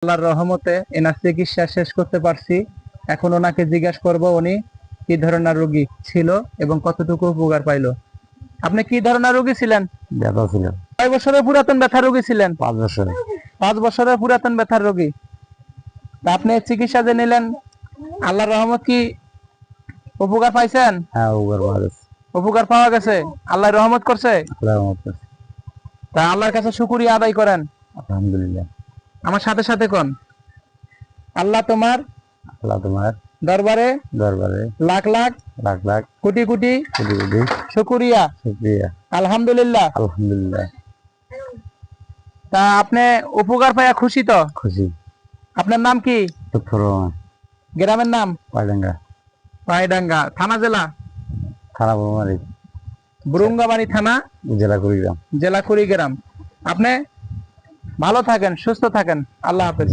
আল্লাহর রহমতে এনার চিকিৎসা শেষ করতে পারছি। এখন ওনাকে জিজ্ঞাসা করব উনি কি ধরনের রোগী ছিল এবং কতটুকু উপকার পাইলো। আপনি কি ধরনের রোগী ছিলেন? ব্যথা ছিল কয় বছরের পুরাতন ব্যথার রোগী ছিলেন? 5 বছর। 5 বছরের পুরাতন ব্যথার রোগী। তা আপনি চিকিৎসা যে নিলেন, আল্লাহর রহমত কি উপকার পাইছেন? হ্যাঁ, উপকার পাওয়া গেছে। উপকার পাওয়া গেছে, আল্লাহ রহমত করছে। আল্লাহর রহমতে। তা আল্লাহর কাছে শুকরিয়া আদায় করেন আলহামদুলিল্লাহ। আমার সাথে সাথে কোন, আল্লাহ তোমার আল্লাহ তোমার দরবারে দরবারে লাখ লাখ লাখ লাখ কোটি কোটি কোটি কোটি শুকরিয়া। শুকরিয়া। আলহামদুলিল্লাহ। আলহামদুলিল্লাহ। তা আপনি উপকার পাইয়া খুশি তো? খুশি। আপনার নাম কি? লুৎফর রহমান। গ্রামের নাম? পাইডাঙ্গা। পাইডাঙ্গা। থানা জেলা? থানা বোমারি। বুরুঙ্গাবাড়ি থানা, জেলা কুড়িগ্রাম। জেলা কুড়িগ্রাম। আপনি ভালো থাকেন, সুস্থ থাকেন। আল্লাহ হাফেজ।